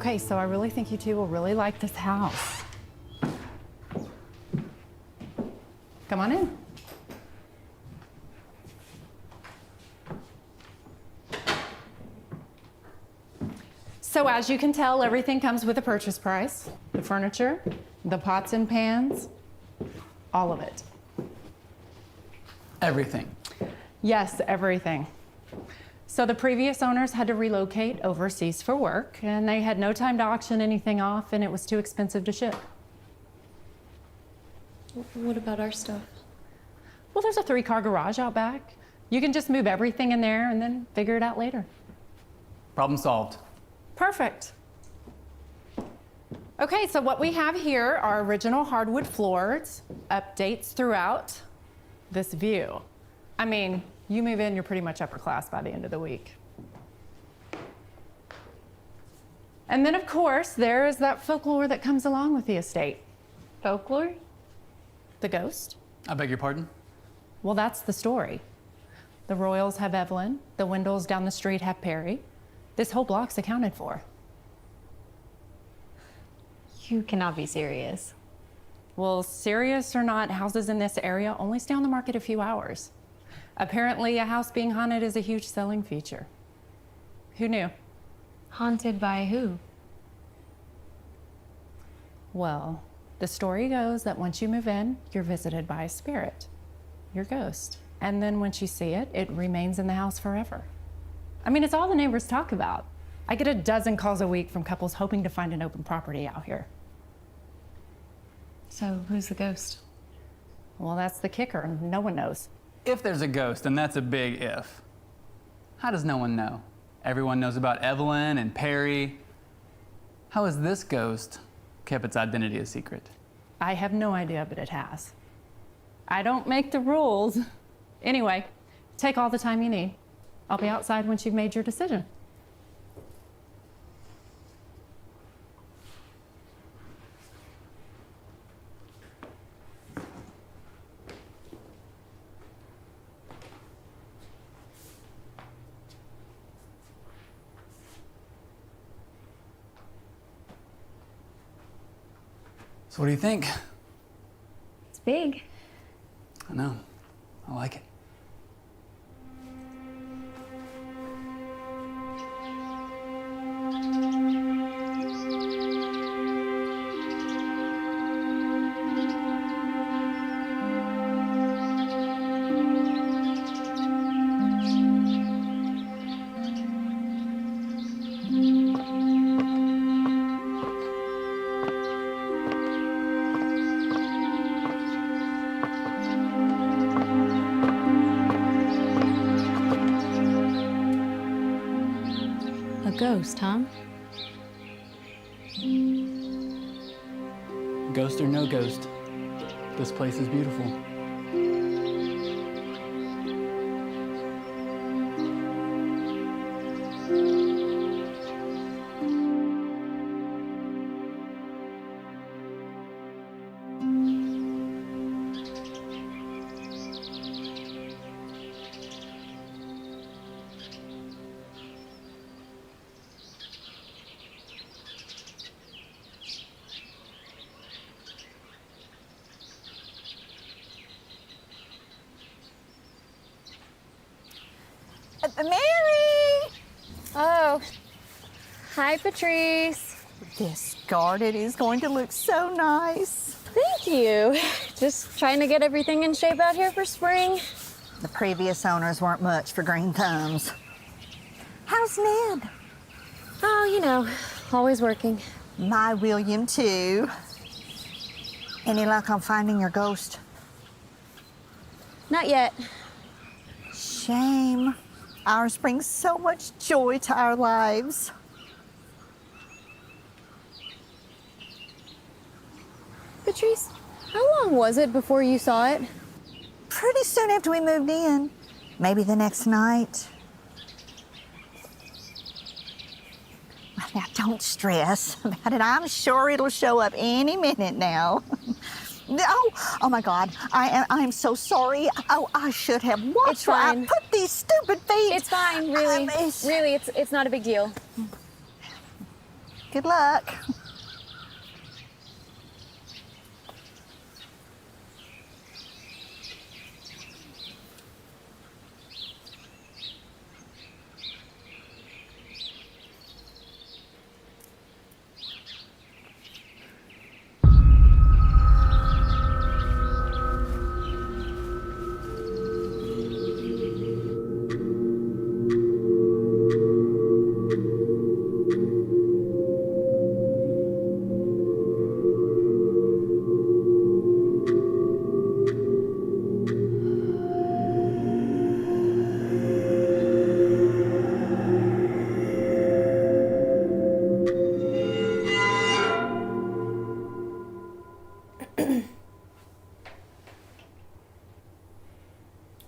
Okay, so I really think you two will really like this house. Come on in. So as you can tell, everything comes with a purchase price. The furniture, the pots and pans, all of it. Everything. Yes, everything. So the previous owners had to relocate overseas for work, and they had no time to auction anything off, and it was too expensive to ship. What about our stuff? Well, there's a 3-car garage out back. You can just move everything in there and then figure it out later. Problem solved. Perfect. Okay, so what we have here are original hardwood floors, updates throughout, this view. I mean, you move in, you're pretty much upper class by the end of the week. And then, of course, there is that folklore that comes along with the estate. Folklore? The ghost. I beg your pardon? Well, that's the story. The Royals have Evelyn, the Wendells down the street have Perry. This whole block's accounted for. You cannot be serious. Well, serious or not, houses in this area only stay on the market a few hours. Apparently, a house being haunted is a huge selling feature. Who knew? Haunted by who? Well, the story goes that once you move in, you're visited by a spirit, your ghost. And then once you see it, it remains in the house forever. I mean, it's all the neighbors talk about. I get a dozen calls a week from couples hoping to find an open property out here. So, who's the ghost? Well, that's the kicker. No one knows. If there's a ghost, and that's a big if, how does no one know? Everyone knows about Evelyn and Perry. How has this ghost kept its identity a secret? I have no idea, but it has. I don't make the rules. Anyway, take all the time you need. I'll be outside once you've made your decision. So what do you think? It's big. I know. I like it. A ghost, huh? Ghost or no ghost, this place is beautiful. Mary! Oh, hi, Patrice. This garden is going to look so nice. Thank you. Just trying to get everything in shape out here for spring. The previous owners weren't much for green thumbs. How's Ned? Oh, you know, always working. My William, too. Any luck on finding your ghost? Not yet. Shame. Ours brings so much joy to our lives. Patrice, how long was it before you saw it? Pretty soon after we moved in. Maybe the next night. Now, don't stress about it. I'm sure it'll show up any minute now. Oh my God, I'm so sorry. Oh, I should have watched. It's fine. I put these stupid feet. It's fine, really. Really, it's not a big deal. Good luck.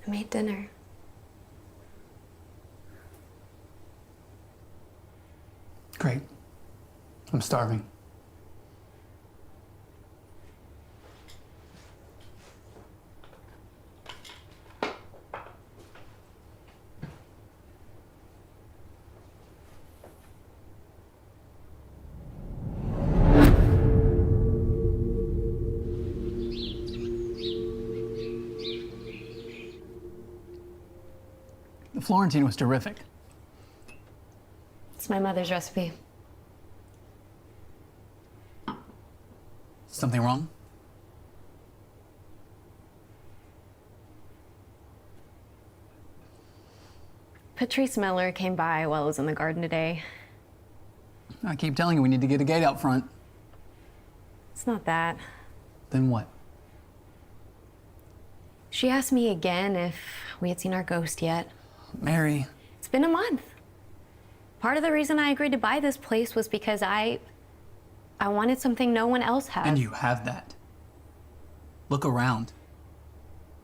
I made dinner. Great. I'm starving. The Florentine was terrific. It's my mother's recipe. Something wrong? Patrice Miller came by while I was in the garden today. I keep telling you we need to get a gate out front. It's not that. Then what? She asked me again if we had seen our ghost yet. Mary. It's been a month. Part of the reason I agreed to buy this place was because I wanted something no one else had. And you have that. Look around.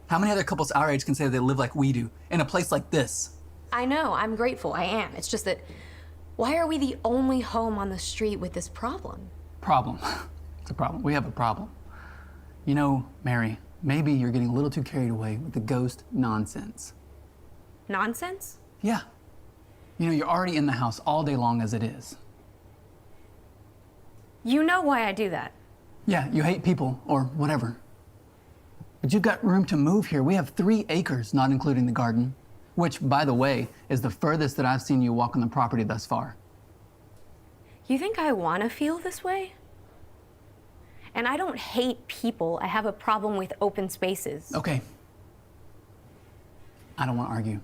How many other couples our age can say they live like we do in a place like this? I know, I'm grateful, I am. It's just that, why are we the only home on the street with this problem? Problem. It's a problem. We have a problem. You know, Mary, maybe you're getting a little too carried away with the ghost nonsense. Nonsense? Yeah. You know, you're already in the house all day long as it is. You know why I do that. Yeah, you hate people or whatever. But you've got room to move here. We have 3 acres, not including the garden, which, by the way, is the furthest that I've seen you walk on the property thus far. You think I want to feel this way? And I don't hate people. I have a problem with open spaces. Okay. I don't want to argue.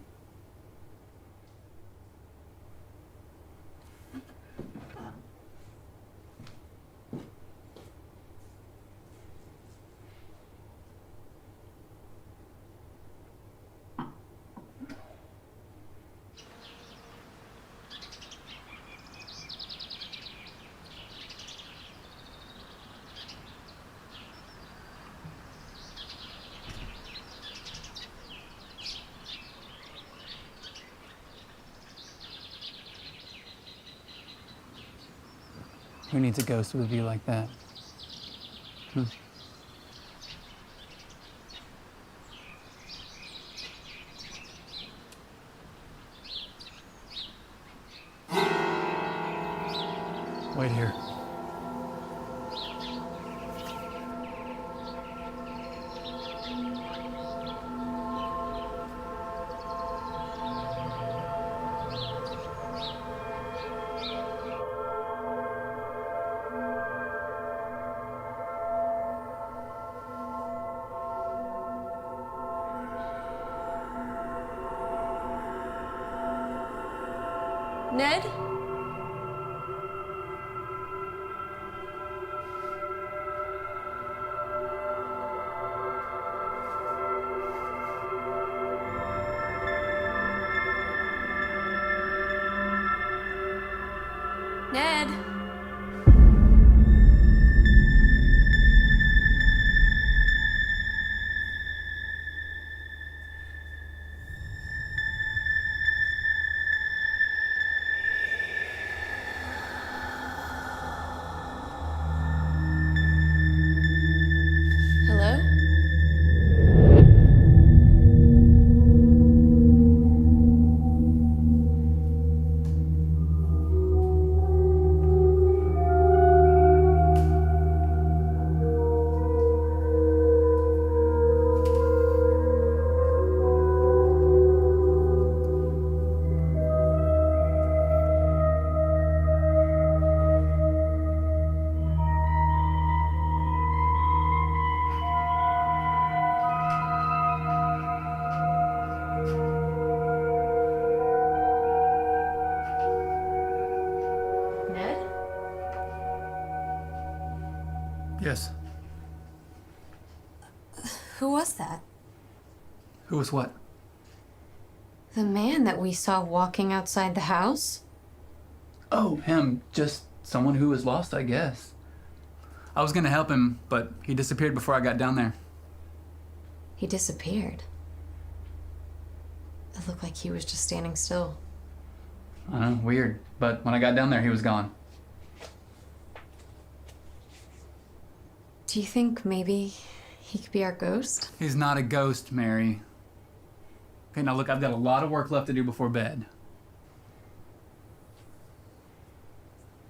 Who needs a ghost with a view like that? Wait here. Ned? Ned? Who was that? Who was what? The man that we saw walking outside the house? Oh, him. Just someone who was lost, I guess. I was gonna help him, but he disappeared before I got down there. He disappeared. It looked like he was just standing still. I don't know, weird. But when I got down there, he was gone. Do you think maybe he could be our ghost? He's not a ghost, Mary. Okay, now look, I've got a lot of work left to do before bed.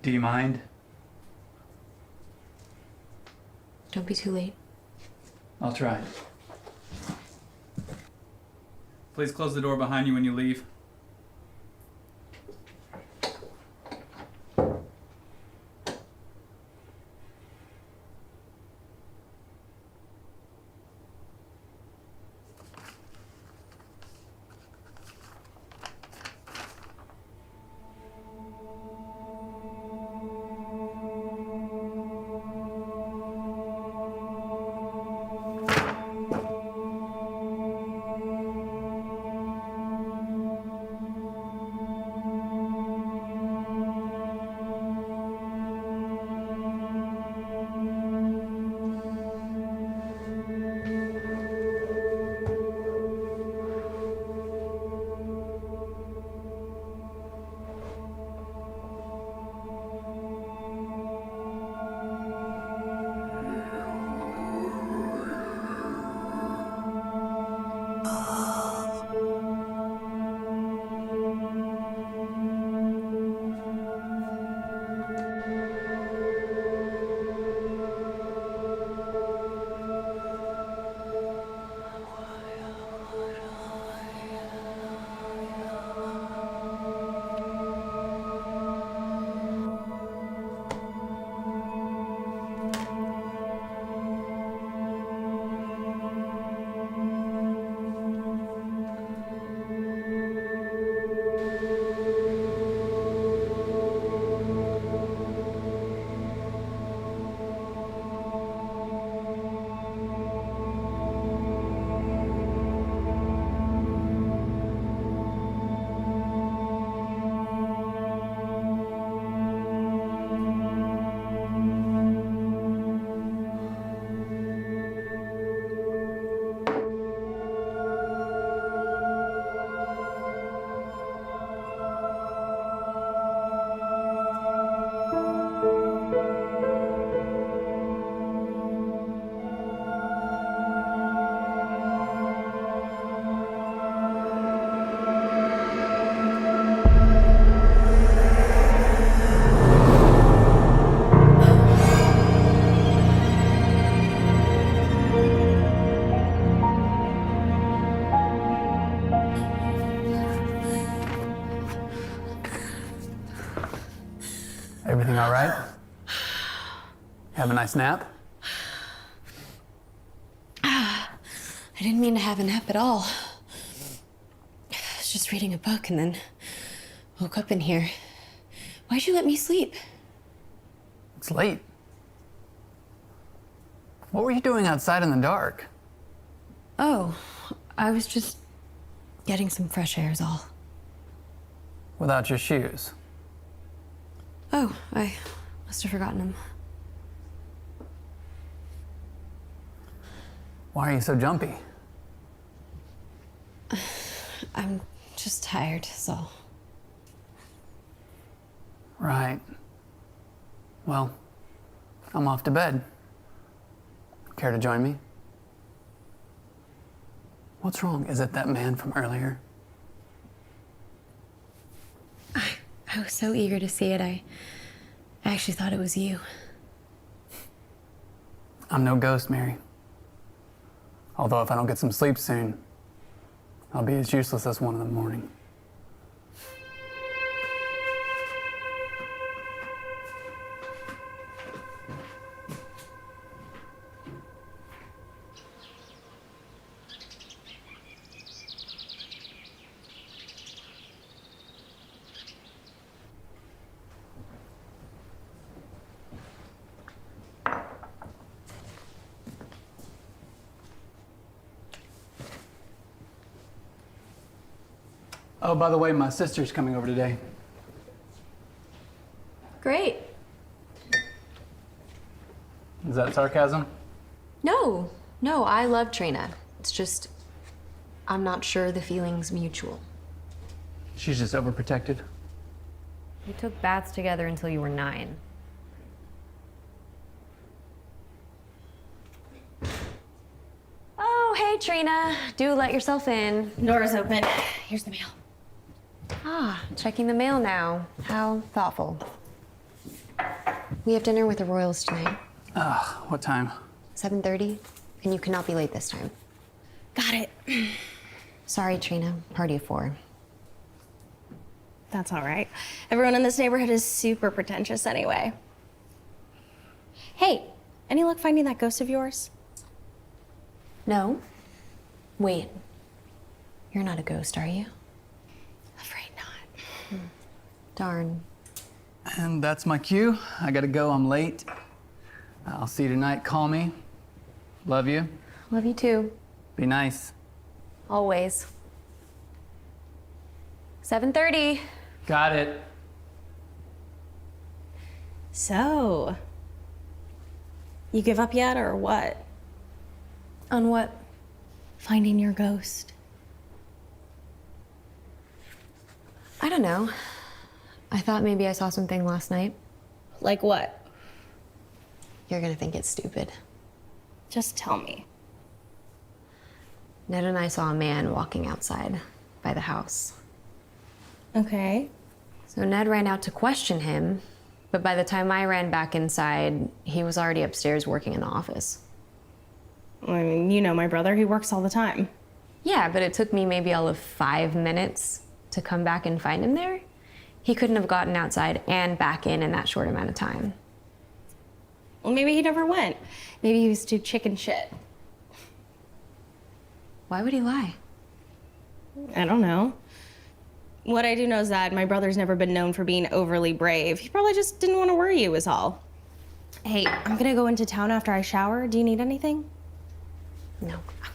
Do you mind? Don't be too late. I'll try. Please close the door behind you when you leave. Everything all right? Have a nice nap? I didn't mean to have a nap at all. I was just reading a book and then woke up in here. Why'd you let me sleep? It's late. What were you doing outside in the dark? Oh, I was just getting some fresh air is all. Without your shoes? Oh, I must have forgotten them. Why are you so jumpy? I'm just tired, so. Right. Well, I'm off to bed. Care to join me? What's wrong? Is it that man from earlier? I was so eager to see it, I actually thought it was you. I'm no ghost, Mary. Although if I don't get some sleep soon, I'll be as useless as 1 in the morning. Oh, by the way, my sister's coming over today. Great. Is that sarcasm? No, I love Trina. It's just, I'm not sure the feeling's mutual. She's just overprotected. You took baths together until you were 9. Oh, hey, Trina. Do let yourself in. Door's open. Here's the mail. Ah, checking the mail now. How thoughtful. We have dinner with the Royals tonight, What time? 7:30, and you cannot be late this time. Got it. Sorry, Trina. Party of 4. That's all right. Everyone in this neighborhood is super pretentious anyway. Hey, any luck finding that ghost of yours? No? Wait. You're not a ghost, are you? Afraid not. Darn. And that's my cue. I gotta go, I'm late. I'll see you tonight, call me. Love you. Love you too. Be nice. Always. 7:30. Got it. So, you give up yet or what? On what? Finding your ghost. I don't know. I thought maybe I saw something last night. Like what? You're gonna think it's stupid. Just tell me. Ned and I saw a man walking outside by the house. Okay. So Ned ran out to question him, but by the time I ran back inside, he was already upstairs working in the office. I mean, you know my brother, he works all the time. Yeah, but it took me maybe all of 5 minutes to come back and find him there. He couldn't have gotten outside and back in that short amount of time. Well, maybe he never went. Maybe he was too chicken shit. Why would he lie? I don't know. What I do know is that my brother's never been known for being overly brave. He probably just didn't want to worry you is all. Hey, I'm gonna go into town after I shower. Do you need anything? No. Okay.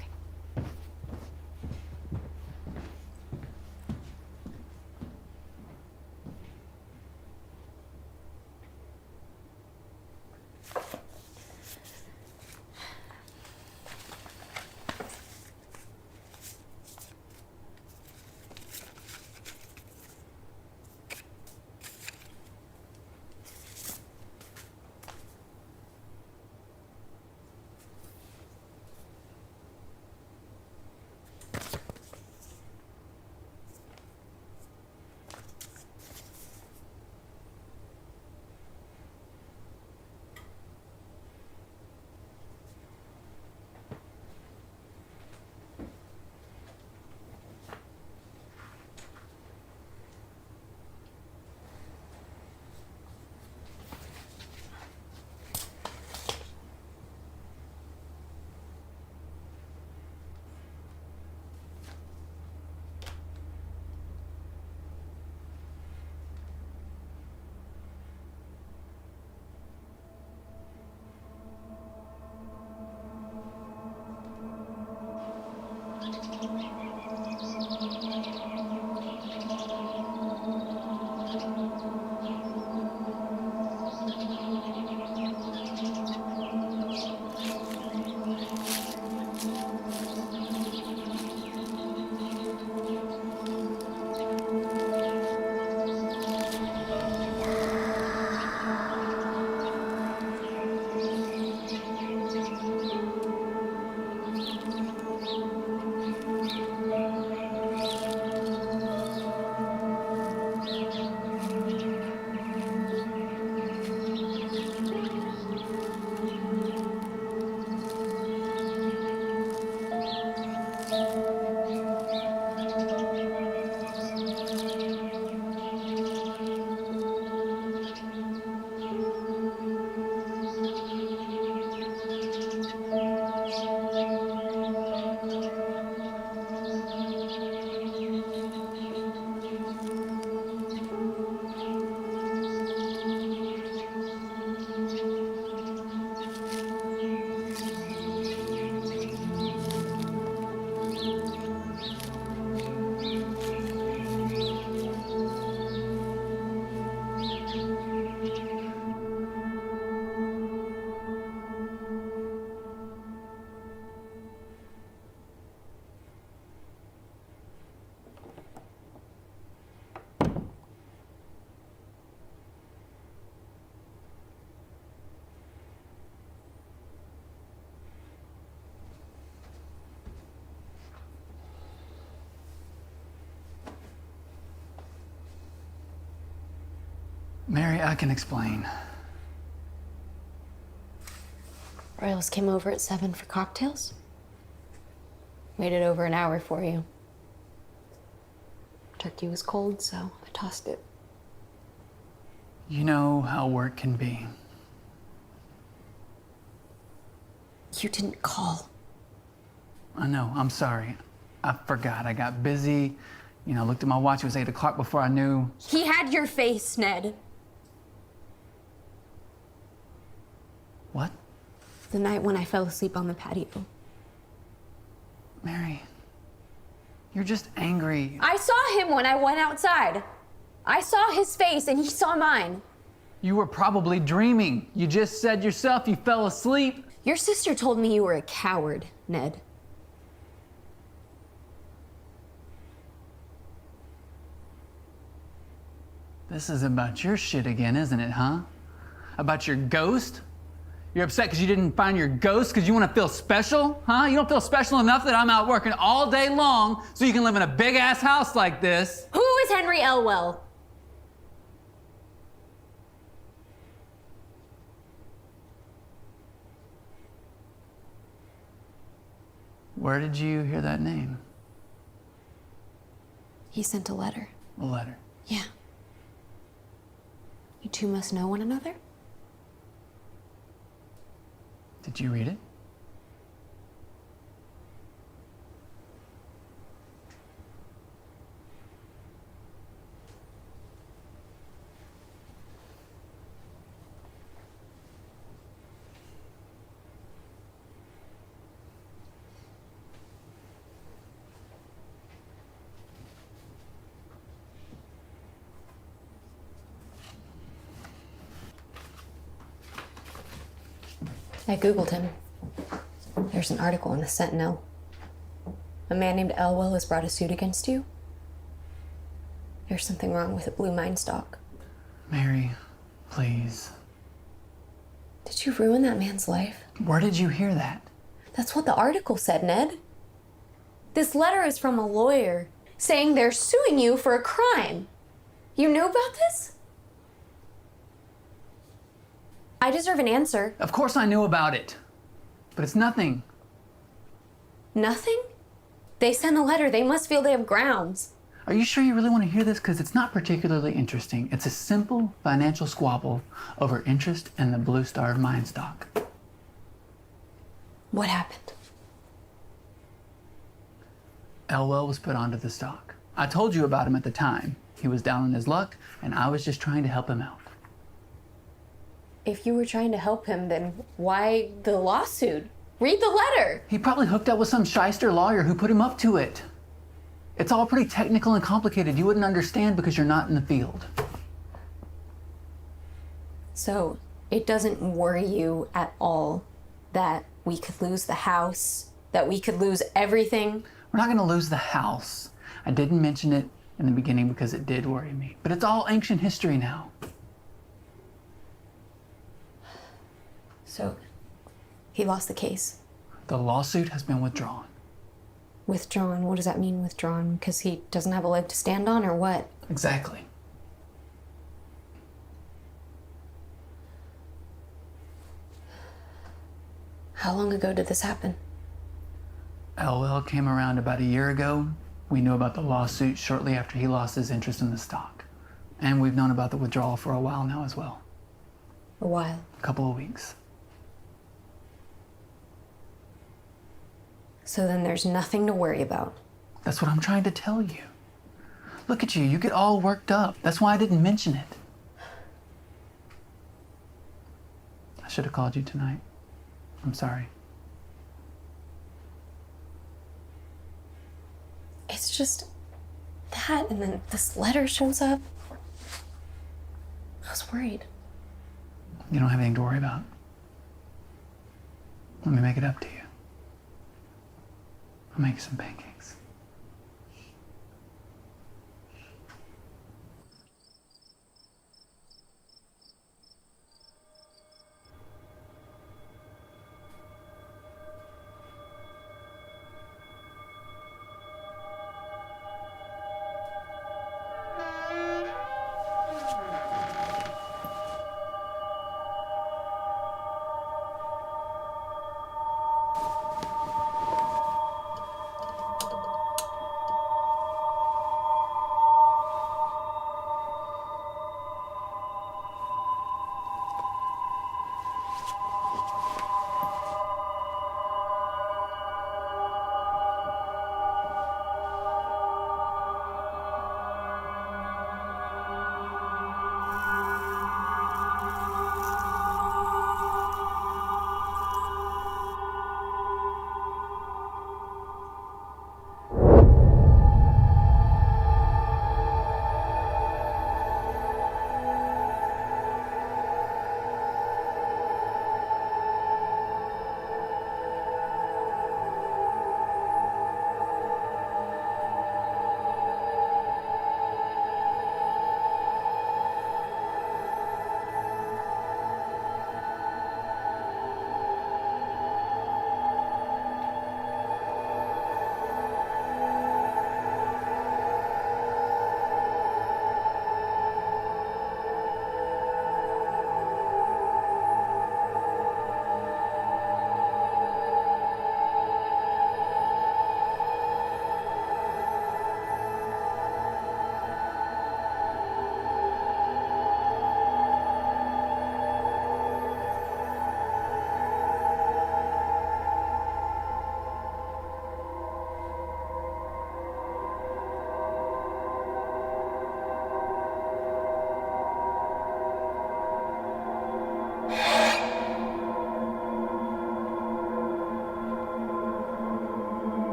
Mary, I can explain. Royals came over at 7 for cocktails. Waited over an hour for you. Turkey was cold, so I tossed it. You know how work can be. You didn't call. I know, I'm sorry. I forgot. I got busy. You know, looked at my watch. It was 8 o'clock before I knew. He had your face, Ned. What? The night when I fell asleep on the patio. Mary, you're just angry. I saw him when I went outside. I saw his face and he saw mine. You were probably dreaming. You just said yourself you fell asleep. Your sister told me you were a coward, Ned. This is about your shit again, isn't it, huh? About your ghost? You're upset because you didn't find your ghost because you want to feel special, huh? You don't feel special enough that I'm out working all day long so you can live in a big-ass house like this. Who is Henry Elwell? Where did you hear that name? He sent a letter. A letter. Yeah. You two must know one another? Did you read it? I Googled him. There's an article in the Sentinel. A man named Elwell has brought a suit against you. There's something wrong with a blue mine stock. Mary, please. Did you ruin that man's life? Where did you hear that? That's what the article said, Ned. This letter is from a lawyer saying they're suing you for a crime. You know about this? I deserve an answer. Of course I knew about it, but it's nothing. Nothing? They sent a letter. They must feel they have grounds. Are you sure you really want to hear this? Because it's not particularly interesting. It's a simple financial squabble over interest in the Blue Star mine stock. What happened? Elwell was put onto the stock. I told you about him at the time. He was down on his luck, and I was just trying to help him out. If you were trying to help him, then why the lawsuit? Read the letter. He probably hooked up with some shyster lawyer who put him up to it. It's all pretty technical and complicated. You wouldn't understand because you're not in the field. So it doesn't worry you at all that we could lose the house, that we could lose everything? We're not going to lose the house. I didn't mention it in the beginning because it did worry me. But it's all ancient history now. So he lost the case. The lawsuit has been withdrawn. Withdrawn? What does that mean, withdrawn? Because he doesn't have a leg to stand on, or what? Exactly. How long ago did this happen? Elwell came around about a year ago. We knew about the lawsuit shortly after he lost his interest in the stock. And we've known about the withdrawal for a while now as well. A while. A couple of weeks. So then there's nothing to worry about. That's what I'm trying to tell you. Look at you, you get all worked up. That's why I didn't mention it. I should have called you tonight. I'm sorry. It's just that, and then this letter shows up. I was worried. You don't have anything to worry about. Let me make it up to you. I'll make you some pancakes.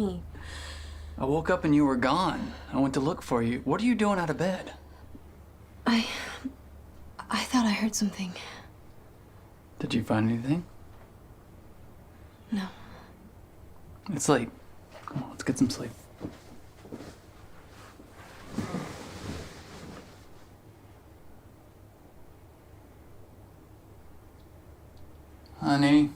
me? I woke up and you were gone. I went to look for you. What are you doing out of bed? I thought I heard something. Did you find anything? No. It's late. Come on, let's get some sleep. Honey.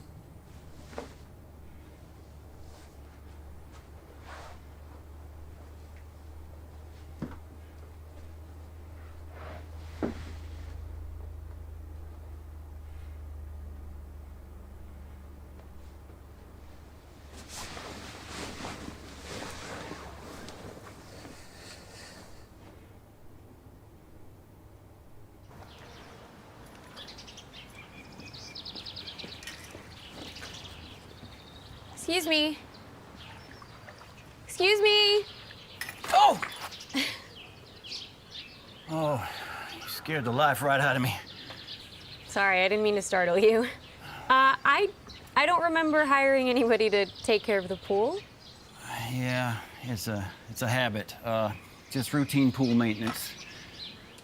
Excuse me. Excuse me. Oh! Oh, you scared the life right out of me. Sorry, I didn't mean to startle you. I don't remember hiring anybody to take care of the pool. Yeah, it's a habit. Just routine pool maintenance.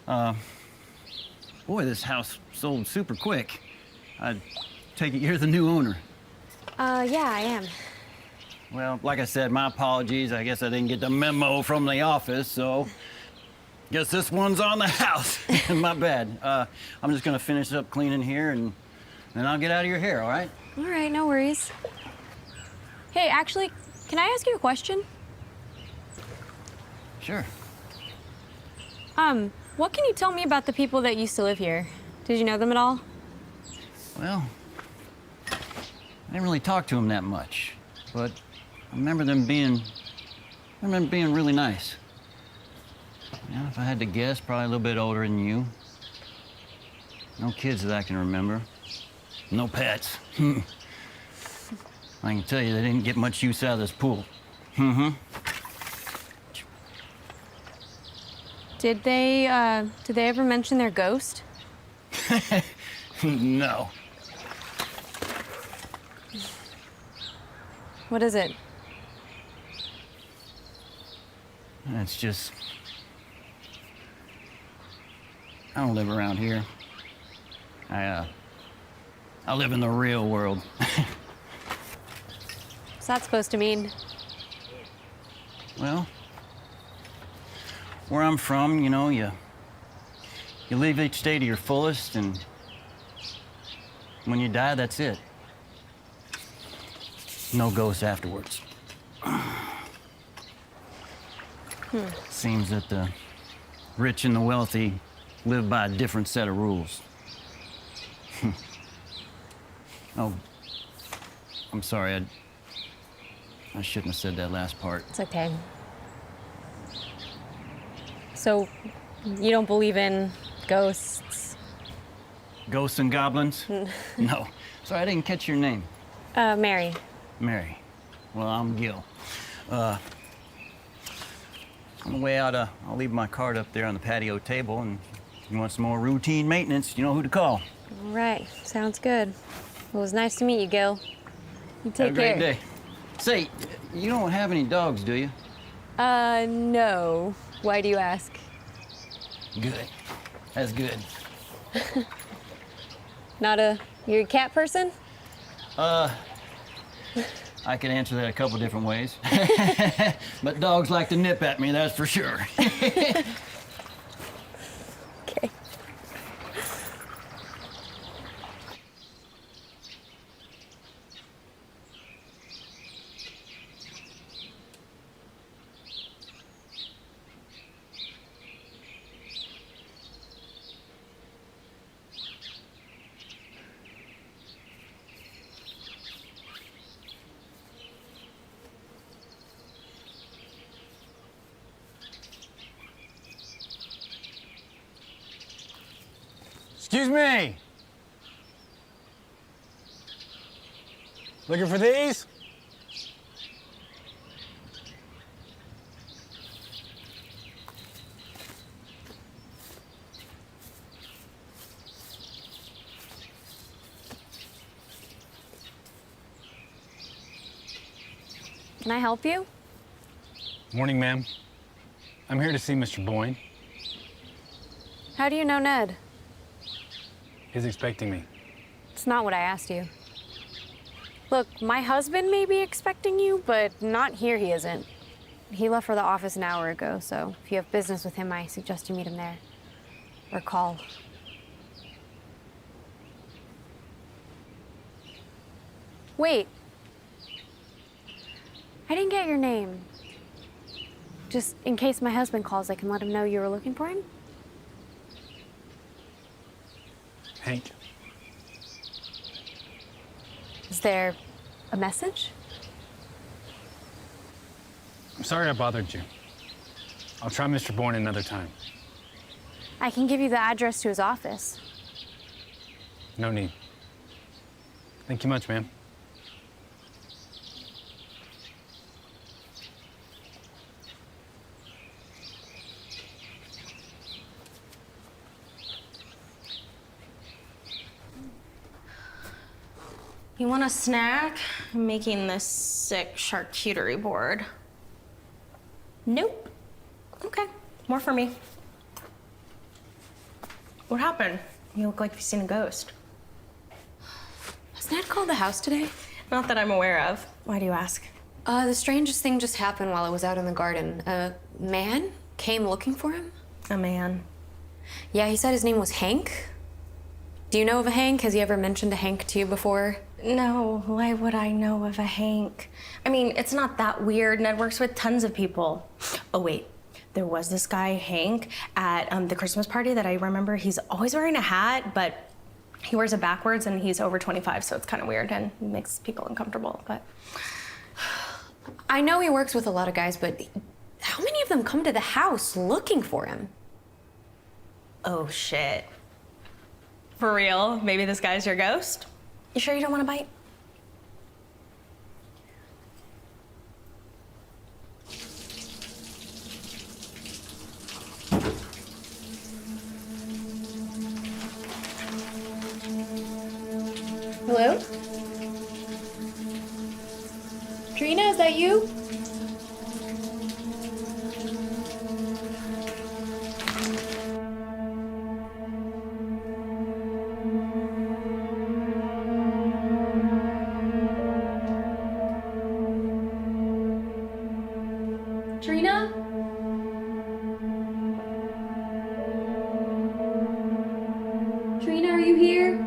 Boy, this house sold super quick. I take it you're the new owner. Yeah, I am. Well, like I said, my apologies. I guess I didn't get the memo from the office, so guess this one's on the house. My bad. I'm just gonna finish up cleaning here and then I'll get out of your hair, all right? All right, no worries. Hey, actually, can I ask you a question? Sure. What can you tell me about the people that used to live here? Did you know them at all? Well, I didn't really talk to them that much, but I remember them being really nice. Yeah, if I had to guess, probably a little bit older than you. No kids that I can remember. No pets. I can tell you they didn't get much use out of this pool. Did they ever mention their ghost? No. What is it? It's just... I don't live around here. I live in the real world. What's that supposed to mean? Well, where I'm from, you know, you live each day to your fullest, and when you die, that's it. No ghosts afterwards. Seems that the rich and the wealthy live by a different set of rules. Oh, I'm sorry, I shouldn't have said that last part. It's okay. So, you don't believe in ghosts? Ghosts and goblins? No. Sorry, I didn't catch your name. Mary. Mary. Well, I'm Gil. On the way out, I'll leave my card up there on the patio table, and if you want some more routine maintenance, you know who to call. All right, sounds good. Well, it was nice to meet you, Gil. You take Have a great care. day. Say, you don't have any dogs, do you? No. Why do you ask? Good. That's good. You're a cat person? I can answer that a couple different ways. But dogs like to nip at me, that's for sure. Okay. Excuse me. Looking for these? Can I help you? Morning, ma'am. I'm here to see Mr. Boyne. How do you know Ned? He's expecting me. It's not what I asked you. Look, my husband may be expecting you, but not here he isn't. He left for the office an hour ago, so if you have business with him, I suggest you meet him there. Or call. Wait. I didn't get your name. Just in case my husband calls, I can let him know you were looking for him. Hank. Is there a message? I'm sorry I bothered you. I'll try Mr. Boyne another time. I can give you the address to his office. No need. Thank you much, ma'am. You want a snack? I'm making this sick charcuterie board. Nope. Okay, more for me. What happened? You look like you've seen a ghost. Has Ned called the house today? Not that I'm aware of. Why do you ask? The strangest thing just happened while I was out in the garden. A man came looking for him. A man. Yeah, he said his name was Hank. Do you know of a Hank? Has he ever mentioned a Hank to you before? No, why would I know of a Hank? I mean, it's not that weird. Ned works with tons of people. Oh, wait. There was this guy, Hank, at the Christmas party that I remember. He's always wearing a hat, but he wears it backwards and he's over 25, so it's kind of weird and makes people uncomfortable, but... I know he works with a lot of guys, but how many of them come to the house looking for him? Oh, shit. For real? Maybe this guy's your ghost? You sure you don't want a bite? Hello? Trina, is that you? Trina? Trina, are you here?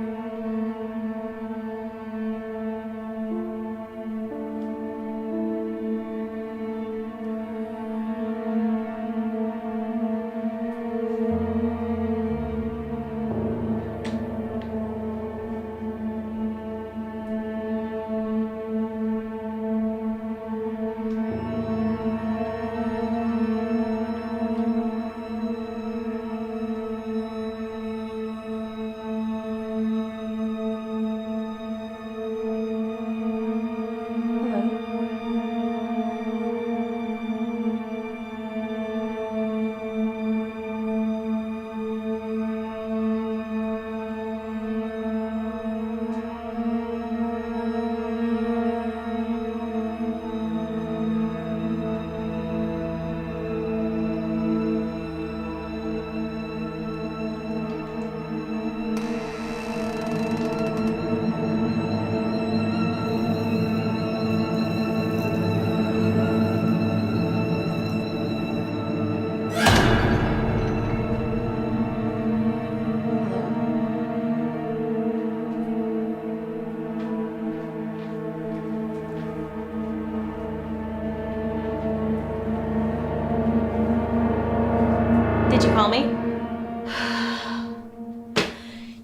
Did you call me?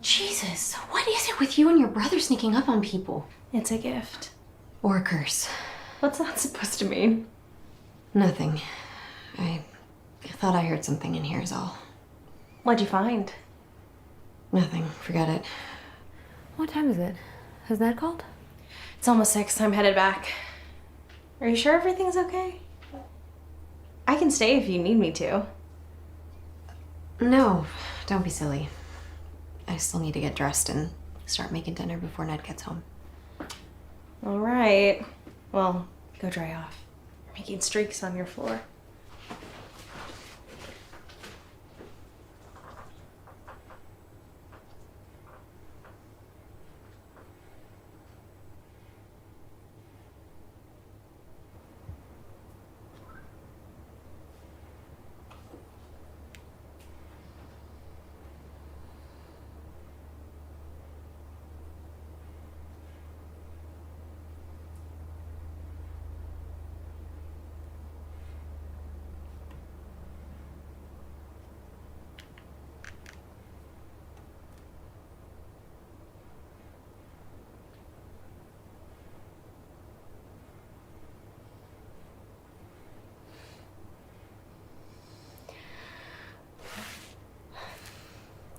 Jesus, what is it with you and your brother sneaking up on people? It's a gift. Or a curse? What's that supposed to mean? Nothing. I thought I heard something in here is all. What'd you find? Nothing. Forget it. What time is it? Has Ned called? It's almost 6. I'm headed back. Are you sure everything's okay? I can stay if you need me to. No, don't be silly. I still need to get dressed and start making dinner before Ned gets home. All right. Well, go dry off. You're making streaks on your floor.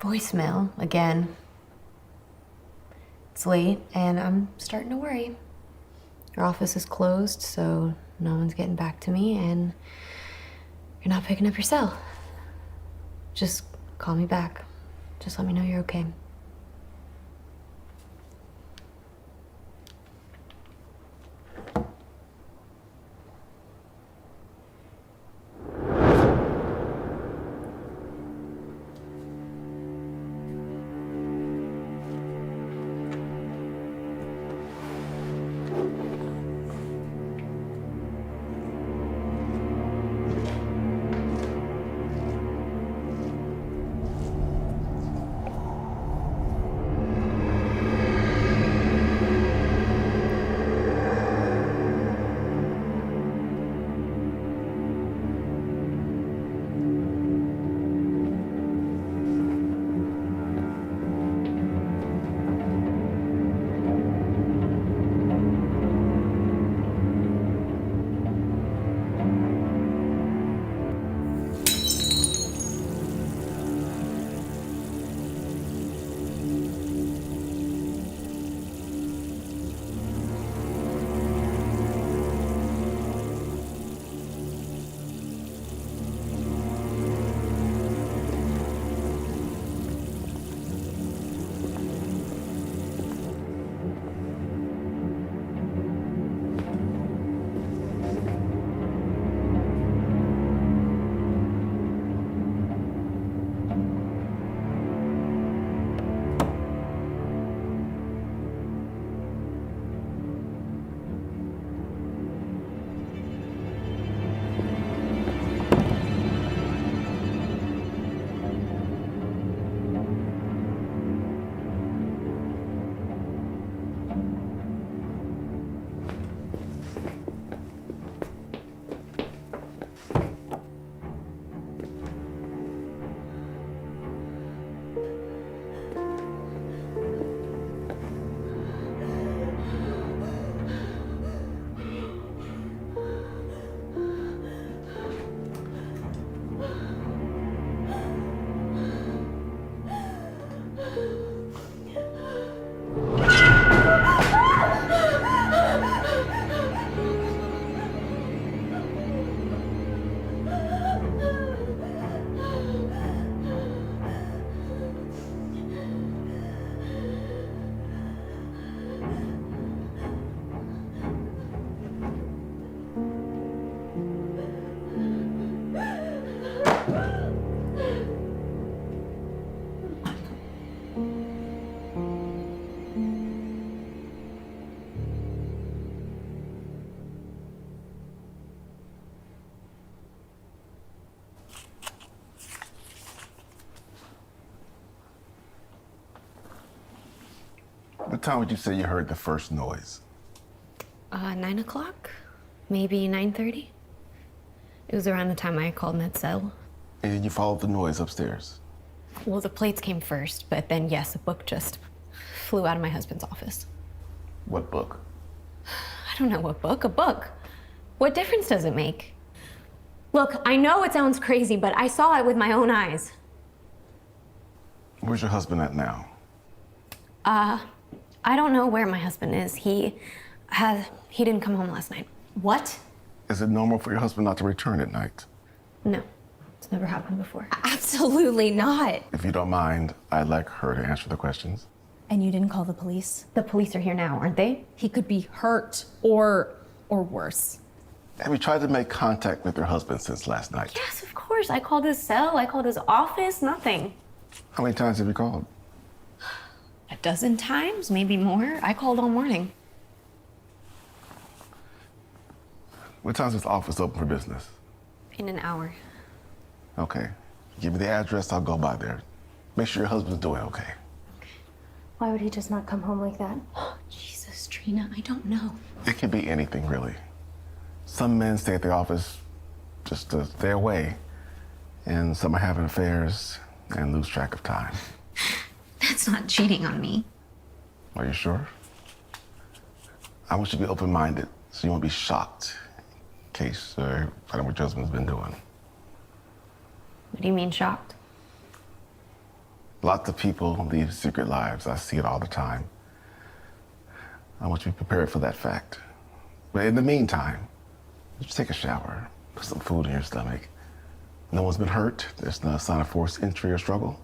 Voicemail again. It's late and I'm starting to worry. Your office is closed, so no one's getting back to me, and you're not picking up your cell. Just call me back. Just let me know you're okay. What time would you say you heard the first noise? 9 o'clock? Maybe 9:30? It was around the time I called Ned's cell. And you followed the noise upstairs? Well, the plates came first, but then yes, a book just flew out of my husband's office. What book? I don't know what book. A book. What difference does it make? Look, I know it sounds crazy, but I saw it with my own eyes. Where's your husband at now? I don't know where my husband is. He didn't come home last night. What? Is it normal for your husband not to return at night? No, it's never happened before. Absolutely not. If you don't mind, I'd like her to answer the questions. And you didn't call the police? The police are here now, aren't they? He could be hurt or worse. Have you tried to make contact with your husband since last night? Yes, of course. I called his cell, I called his office, nothing. How many times have you called? A dozen times, maybe more. I called all morning. What time is this office open for business? In an hour. Okay. Give me the address, I'll go by there. Make sure your husband's doing okay. Why would he just not come home like that? Oh, Jesus, Trina, I don't know. It can be anything, really. Some men stay at the office just to stay away, and some are having affairs and lose track of time. That's not cheating on me. Are you sure? I want you to be open-minded so you won't be shocked in case I don't know what your husband's been doing. What do you mean shocked? Lots of people lead secret lives. I see it all the time. I want you to be prepared for that fact. But in the meantime, just take a shower, put some food in your stomach. No one's been hurt. There's no sign of forced entry or struggle.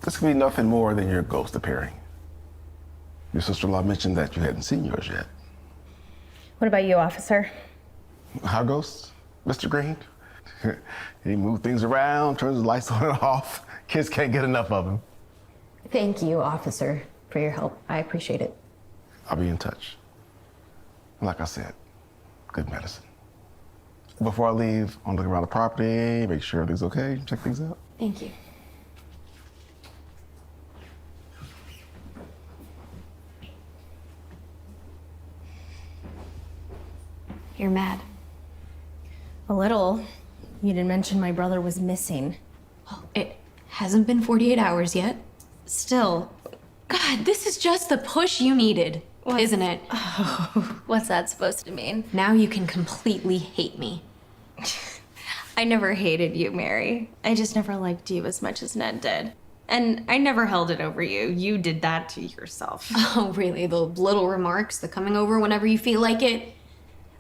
This could be nothing more than your ghost appearing. Your sister-in-law mentioned that you hadn't seen yours yet. What about you, officer? How ghosts, Mr. Green? He moves things around, turns the lights on and off. Kids can't get enough of him. Thank you, officer, for your help. I appreciate it. I'll be in touch. Like I said, good medicine. Before I leave, I'll look around the property, make sure everything's okay, check things out. Thank you. You're mad. A little. You didn't mention my brother was missing. Well, it hasn't been 48 hours yet. Still. God, this is just the push you needed, isn't it? Oh, what's that supposed to mean? Now you can completely hate me. I never hated you, Mary. I just never liked you as much as Ned did. And I never held it over you. You did that to yourself. Oh, really? The little remarks, the coming over whenever you feel like it?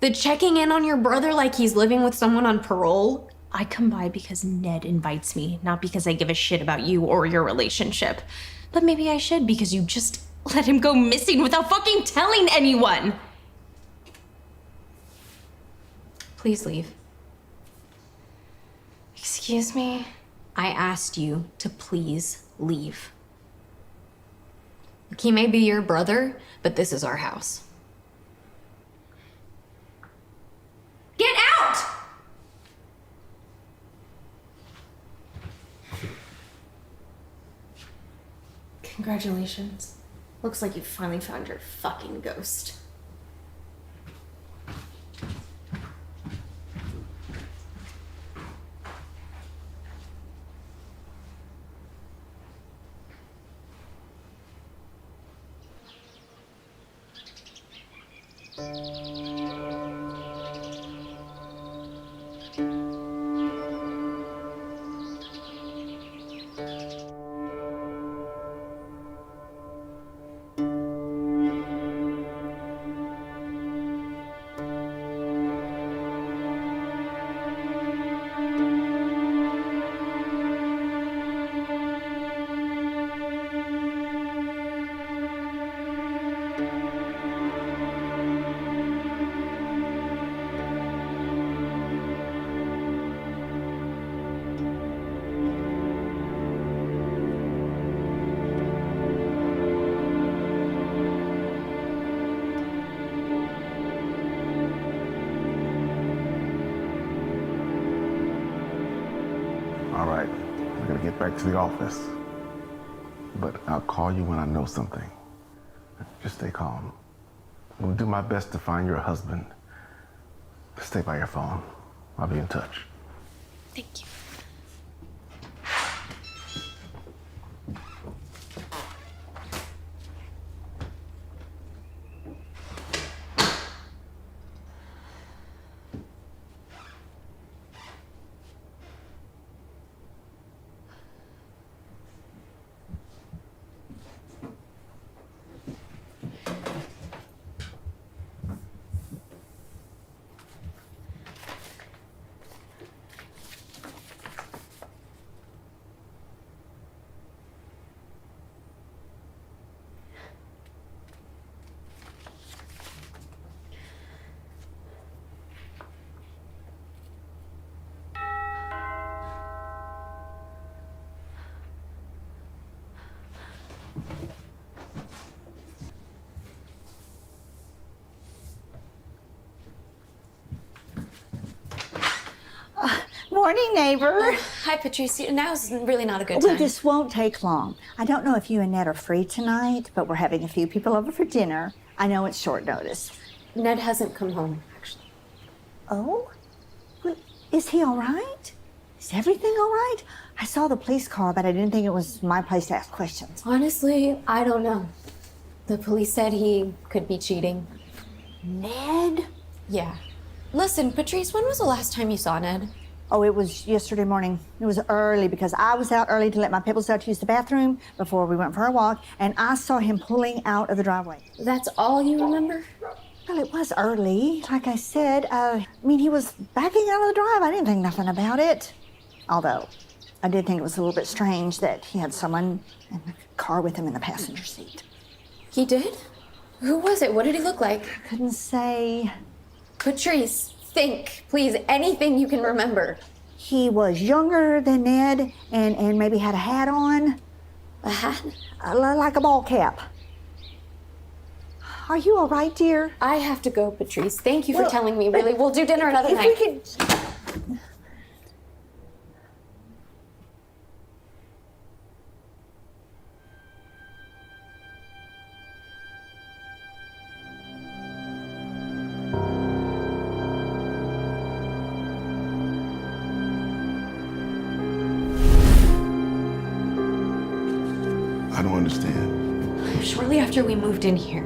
The checking in on your brother like he's living with someone on parole? I come by because Ned invites me, not because I give a shit about you or your relationship. But maybe I should because you just let him go missing without fucking telling anyone. Please leave. Excuse me? I asked you to please leave. He may be your brother, but this is our house. Get out! Congratulations. Looks like you finally found your fucking ghost. All right, I gotta get back to the office. But I'll call you when I know something. Just stay calm. I'll do my best to find your husband. Stay by your phone. I'll be in touch. Thank you. Morning, neighbor. Hi, Patrice. Now's really not a good Well, time. this won't take long. I don't know if you and Ned are free tonight, but we're having a few people over for dinner. I know it's short notice. Ned hasn't come home, actually. Oh? Well, is he all right? Is everything all right? I saw the police car, but I didn't think it was my place to ask questions. Honestly, I don't know. The police said he could be cheating. Ned? Yeah. Listen, Patrice, when was the last time you saw Ned? Oh, it was yesterday morning. It was early because I was out early to let my Pebbles out to use the bathroom before we went for a walk, and I saw him pulling out of the driveway. That's all you remember? Well, it was early. Like I said, he was backing out of the drive. I didn't think nothing about it. Although, I did think it was a little bit strange that he had someone in the car with him in the passenger seat. He did? Who was it? What did he look like? Couldn't say. Patrice, think, please, anything you can remember. He was younger than Ned and maybe had a hat on. A hat? Like a ball cap. Are you all right, dear? I have to go, Patrice. Thank you for telling me, really. We'll do dinner another night. If we could... I don't understand. Shortly after we moved in here,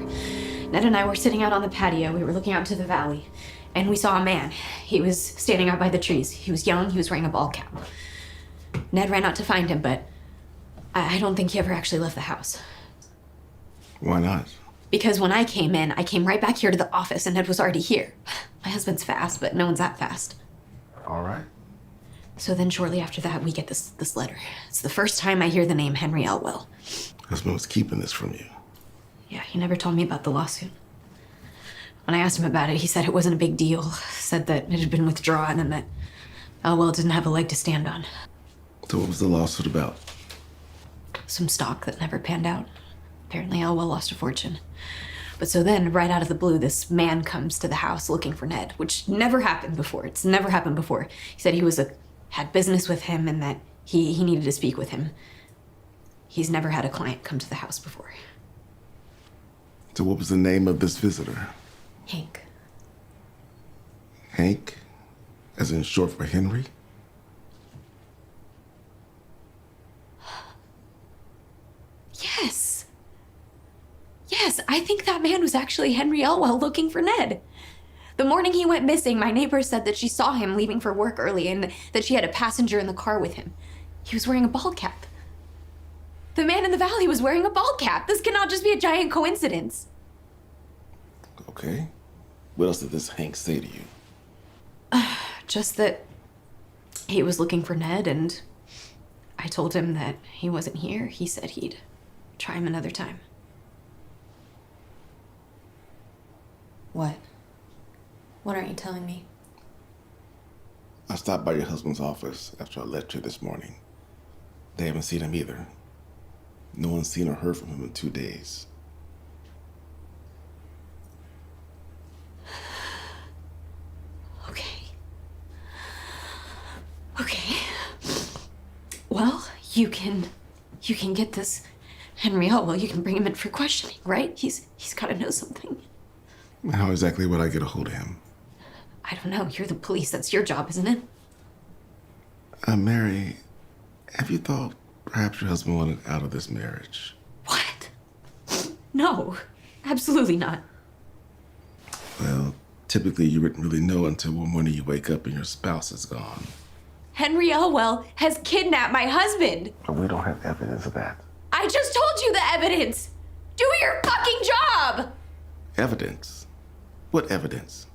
Ned and I were sitting out on the patio. We were looking out into the valley, and we saw a man. He was standing out by the trees. He was young. He was wearing a ball cap. Ned ran out to find him, but I don't think he ever actually left the house. Why not? Because when I came in, I came right back here to the office, and Ned was already here. My husband's fast, but no one's that fast. All right. So then shortly after that, we get this letter. It's the first time I hear the name Henry Elwell. Husband was keeping this from you. Yeah, he never told me about the lawsuit. When I asked him about it, he said it wasn't a big deal. Said that it had been withdrawn and that Elwell didn't have a leg to stand on. So what was the lawsuit about? Some stock that never panned out. Apparently Elwell lost a fortune. But so then, right out of the blue, this man comes to the house looking for Ned, which never happened before. It's never happened before. He said he had business with him and that he needed to speak with him. He's never had a client come to the house before. So what was the name of this visitor? Hank. Hank? As in short for Henry? Yes. Yes, I think that man was actually Henry Elwell looking for Ned. The morning he went missing, my neighbor said that she saw him leaving for work early and that she had a passenger in the car with him. He was wearing a bald cap. The man in the valley was wearing a bald cap. This cannot just be a giant coincidence. Okay. What else did this Hank say to you? Just that he was looking for Ned, and I told him that he wasn't here. He said he'd try him another time. What? What aren't you telling me? I stopped by your husband's office after I left here this morning. They haven't seen him either. No one's seen or heard from him in 2 days. Okay. Well, you can get this Henry Elwell. You can bring him in for questioning, right? He's got to know something. How exactly would I get a hold of him? I don't know. You're the police. That's your job, isn't it? Mary, have you thought perhaps your husband wanted out of this marriage? What? No, absolutely not. Well, typically you wouldn't really know until one morning you wake up and your spouse is gone. Henry Elwell has kidnapped my husband. But we don't have evidence of that. I just told you the evidence. Do your fucking job. Evidence? What evidence?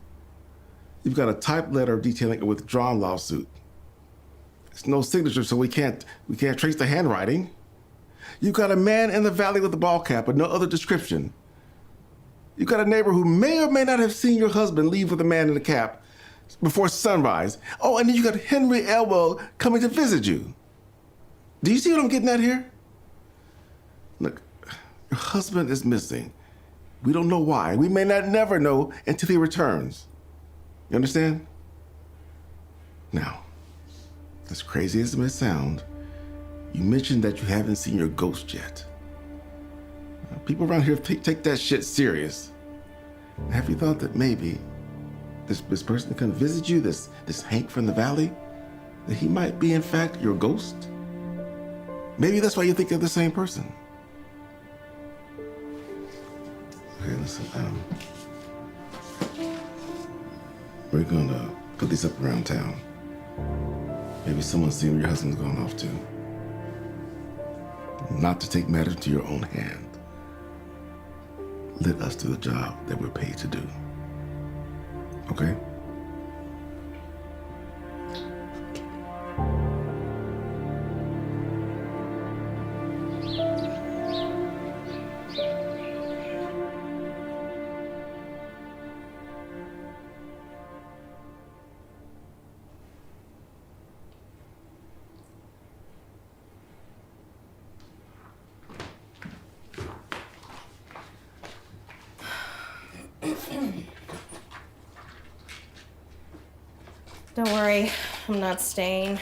You've got a typed letter detailing a withdrawn lawsuit. It's no signature, so we can't trace the handwriting. You've got a man in the valley with a ball cap, but no other description. You've got a neighbor who may or may not have seen your husband leave with a man in the cap before sunrise. Oh, and then you got Henry Elwell coming to visit you. Do you see what I'm getting at here? Look, your husband is missing. We don't know why. We may not never know until he returns. You understand? Now, as crazy as it may sound, you mentioned that you haven't seen your ghost yet. People around here take that shit serious. Have you thought that maybe this person that come visit you, this Hank from the valley, that he might be in fact your ghost? Maybe that's why you think they're the same person. Okay, listen, we're gonna put these up around town. Maybe someone's seen where your husband's gone off to. Not to take matters into your own hand. Let us do the job that we're paid to do. Okay? Don't worry, I'm not staying.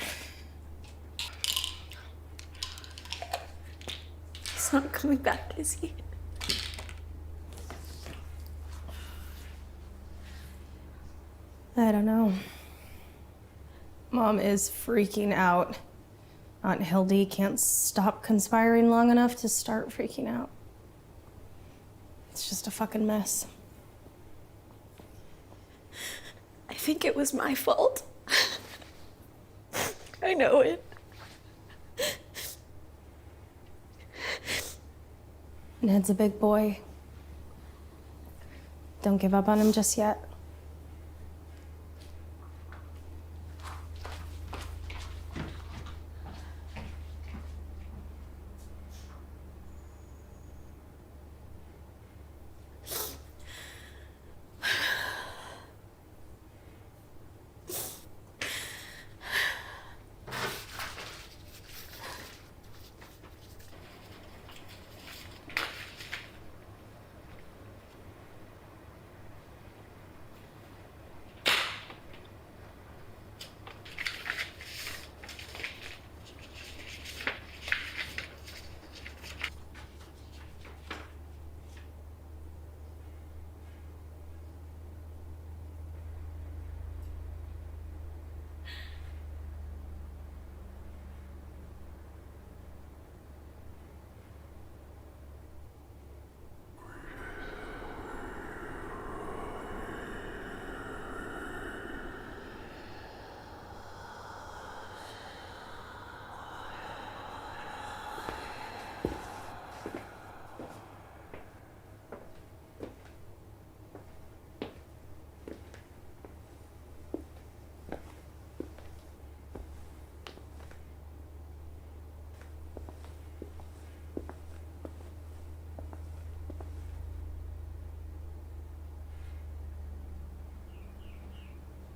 He's not coming back, is he? I don't know. Mom is freaking out. Aunt Hildy can't stop conspiring long enough to start freaking out. It's just a fucking mess. I think it was my fault. I know it. Ned's a big boy. Don't give up on him just yet.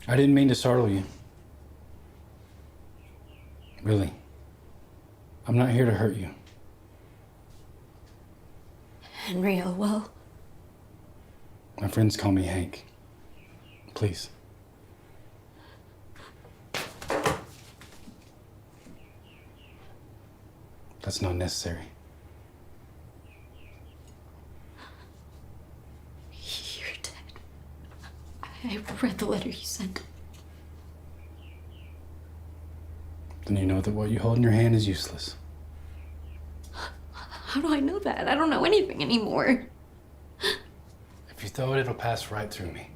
I didn't mean to startle you. Really. I'm not here to hurt you. Henry Elwell. My friends call me Hank. Please. That's not necessary. You're dead. I read the letter you sent. Then you know that what you hold in your hand is useless. How do I know that? I don't know anything anymore. If you throw it, it'll pass right through me.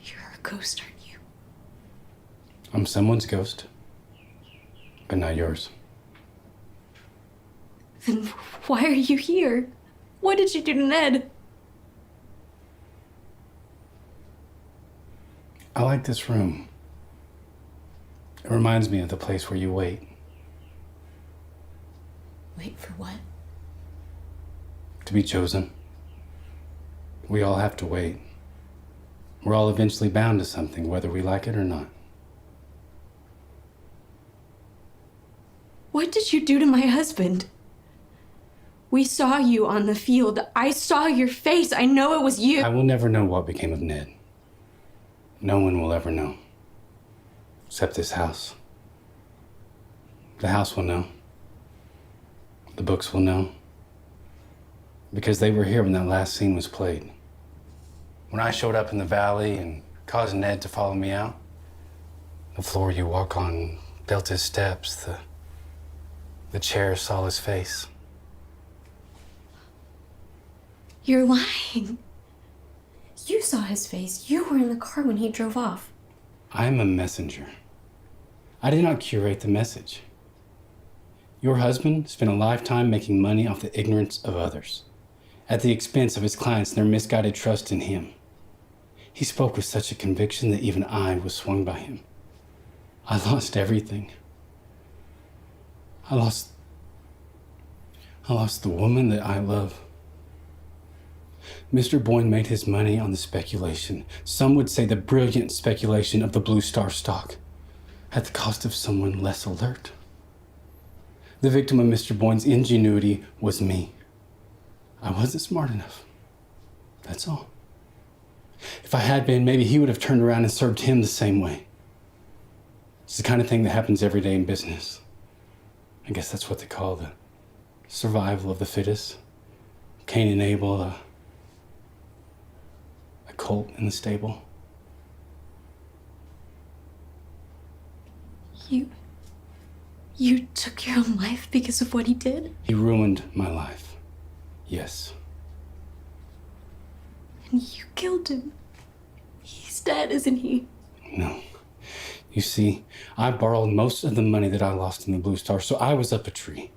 You're a ghost, aren't you? I'm someone's ghost, but not yours. Then why are you here? What did you do to Ned? I like this room. It reminds me of the place where you wait. Wait for what? To be chosen. We all have to wait. We're all eventually bound to something, whether we like it or not. What did you do to my husband? We saw you on the field. I saw your face. I know it was you. I will never know what became of Ned. No one will ever know. Except this house. The house will know. The books will know. Because they were here when that last scene was played. When I showed up in the valley and caused Ned to follow me out, the floor you walk on felt his steps, the chair saw his face. You're lying. You saw his face. You were in the car when he drove off. I am a messenger. I did not curate the message. Your husband spent a lifetime making money off the ignorance of others, at the expense of his clients and their misguided trust in him. He spoke with such a conviction that even I was swung by him. I lost everything. I lost the woman that I love. Mr. Boyne made his money on the speculation, some would say the brilliant speculation of the Blue Star stock, at the cost of someone less alert. The victim of Mr. Boyne's ingenuity was me. I wasn't smart enough. That's all. If I had been, maybe he would have turned around and served him the same way. It's the kind of thing that happens every day in business. I guess that's what they call the survival of the fittest. Cain and Abel, a colt in the stable. You took your own life because of what he did? He ruined my life. Yes. And you killed him. He's dead, isn't he? No. You see, I borrowed most of the money that I lost in the Blue Star, so I was up a tree.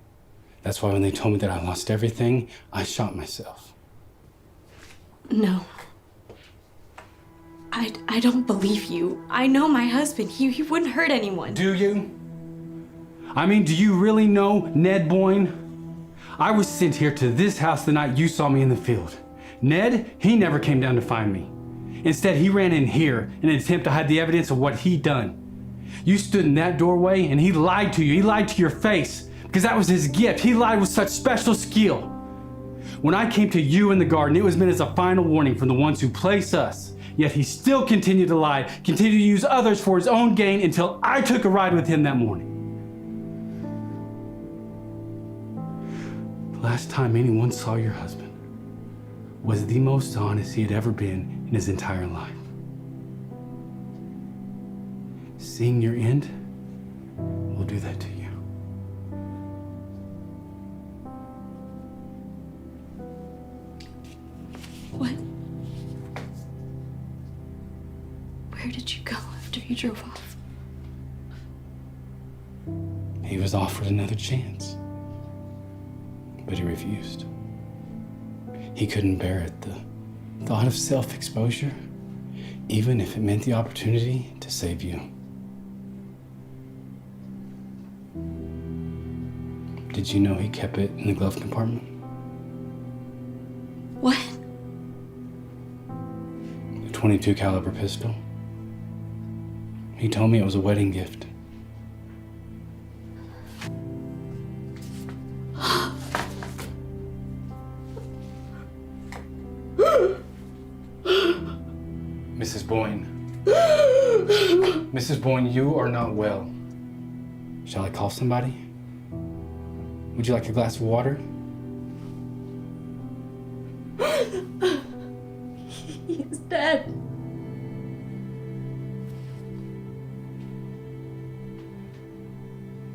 That's why when they told me that I lost everything, I shot myself. No. I don't believe you. I know my husband. He wouldn't hurt anyone. Do you? I mean, do you really know Ned Boyne? I was sent here to this house the night you saw me in the field. Ned, he never came down to find me. Instead, he ran in here in an attempt to hide the evidence of what he'd done. You stood in that doorway and he lied to you. He lied to your face because that was his gift. He lied with such special skill. When I came to you in the garden, it was meant as a final warning from the ones who place us. Yet he still continued to lie, continued to use others for his own gain until I took a ride with him that morning. The last time anyone saw your husband was the most honest he had ever been in his entire life. Seeing your end will do that to you. What? Where did you go after you drove off? He was offered another chance, but he refused. He couldn't bear it, the thought of self-exposure, even if it meant the opportunity to save you. Did you know he kept it in the glove compartment? What? A .22 caliber pistol. He told me it was a wedding gift. Mrs. Boyne. Mrs. Boyne, you are not well. Shall I call somebody? Would you like a glass of water? He is dead.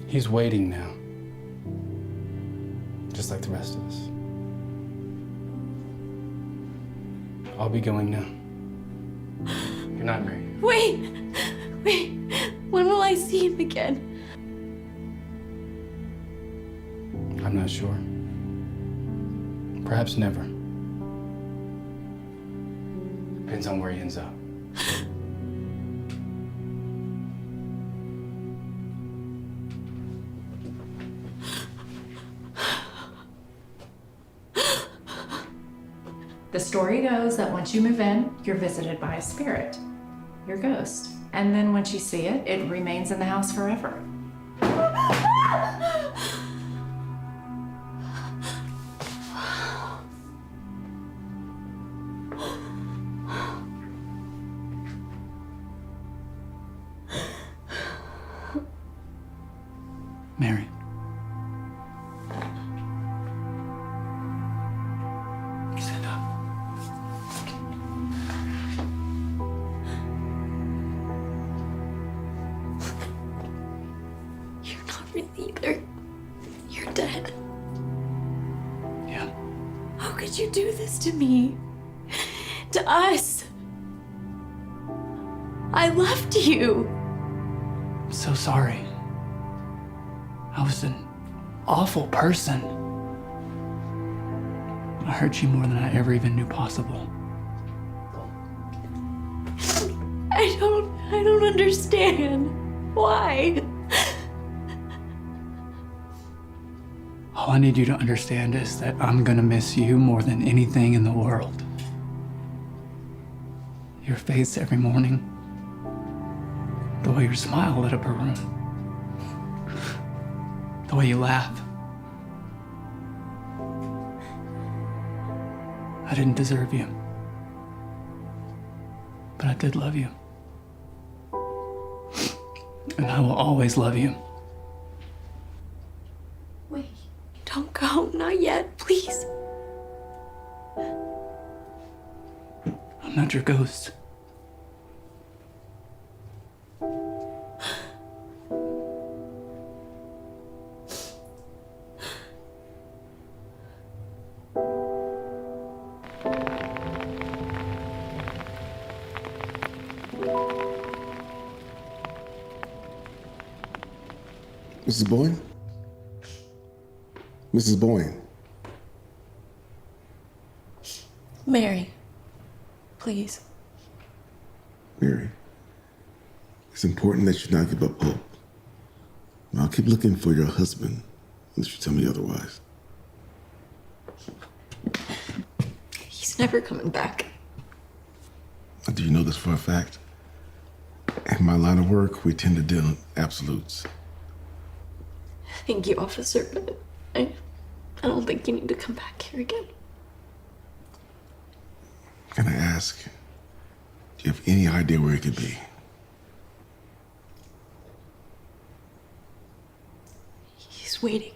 He's waiting now. Just like the rest of us. I'll be going now. Good night, Mary. Wait! When will I see him again? I'm not sure. Perhaps never. Depends on where he ends up. The story goes that once you move in, you're visited by a spirit, your ghost. And then once you see it, it remains in the house forever. Mary. Stand up. You're not really either. You're dead. Yeah. Okay. could you do this to me? To us? I loved you. I'm so sorry. I was an awful person. I hurt you more than I ever even knew possible. I don't understand. Why? All I need you to understand is that I'm gonna miss you more than anything in the world. Your face every morning, the way your smile lit up a room, the way you laugh. I didn't deserve you, but I did love you. And I will always love you. Wait, don't go. Not yet, please. I'm not your ghost. Mrs. Boyne? Mrs. Boyne. Mary, please. Mary, it's important that you not give up hope. I'll keep looking for your husband unless you tell me otherwise. He's never coming back. Do you know this for a fact? In my line of work, we tend to deal in absolutes. Thank you, officer, but I don't think you need to come back here again. Can I ask, do you have any idea where it could be? He's waiting.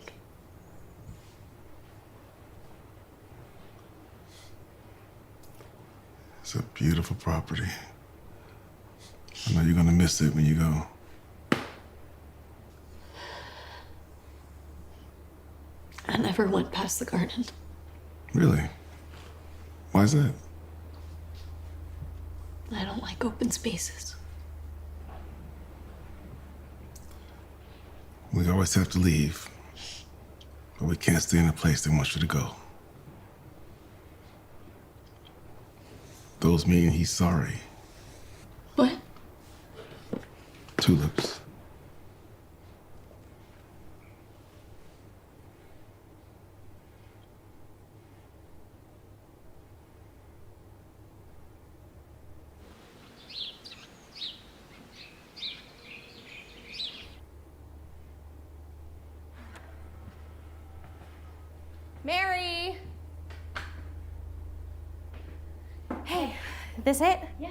It's a beautiful property. I know you're gonna miss it when you go. I never went past the garden. Really? Why is that? I don't like open spaces. We always have to leave, but we can't stay in a place they want you to go. Those mean he's sorry. What? Tulips. Mary! Hey, this it? Yeah.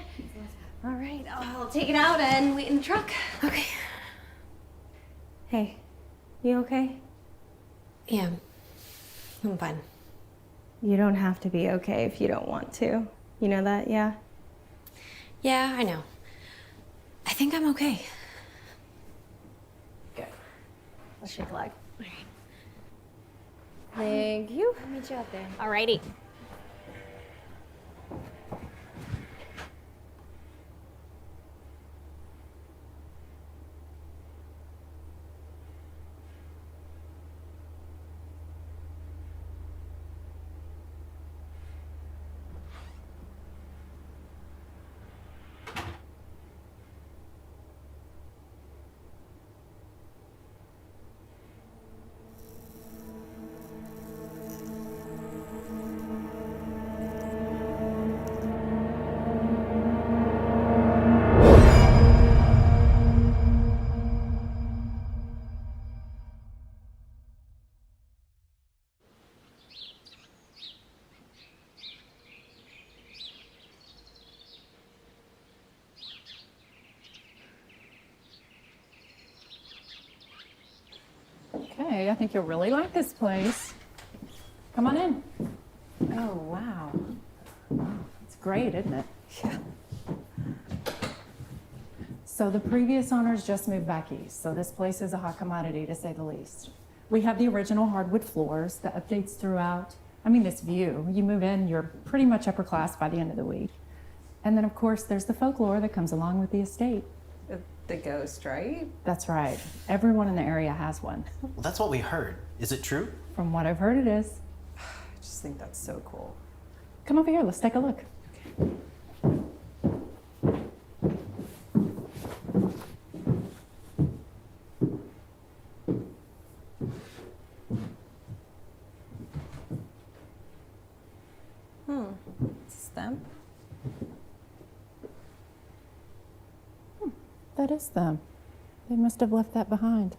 All right, I'll take it out and wait in the truck. Okay. Hey, you okay? Yeah, I'm fine. You don't have to be okay if you don't want to. You know that, yeah? Yeah, I know. I think I'm okay. Good. Let's shake a leg. All right. Thank you. I'll meet you out there. Alrighty. Okay, I think you'll really like this place. Come on in. Oh, wow. It's great, isn't it? Yeah. So the previous owners just moved back east, so this place is a hot commodity to say the least. We have the original hardwood floors, the updates throughout, I mean, this view. You move in, you're pretty much upper class by the end of the week. And then, of course, there's the folklore that comes along with the estate. The ghost, right? That's right. Everyone in the area has one. Well, that's what we heard. Is it true? From what I've heard, it is. I just think that's so cool. Come over here, let's take a look. Stamp? That is them. They must have left that behind.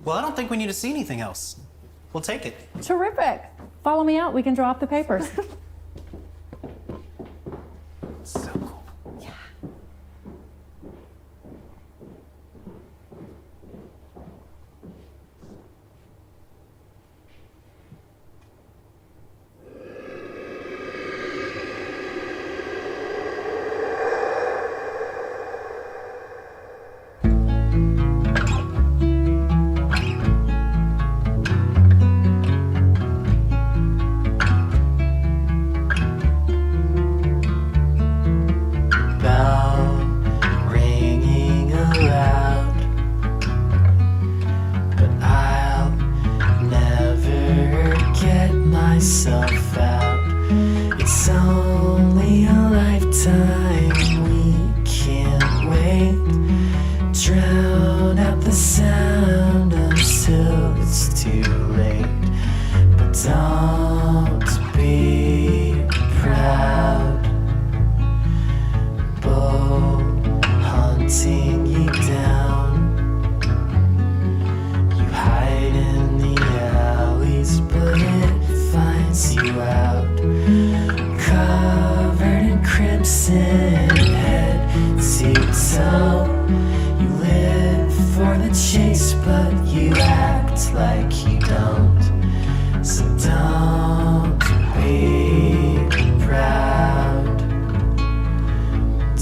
Well, I don't think we need to see anything else. We'll take it. Terrific. Follow me out. We can draw up the papers. So cool. myself out. It's only a lifetime, we can't wait. Drown out the sound until it's too late. But don't be proud. Bull hunting you down. You hide in the alleys, but it finds you out. Covered in crimson, head to toe. You live for the chase, but you act like you don't. So don't be proud.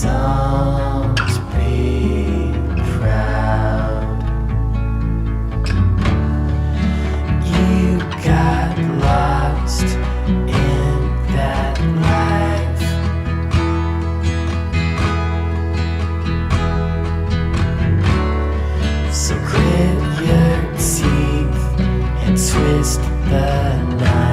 Don't be proud. You got lost in that life. So grit your teeth and twist the knife.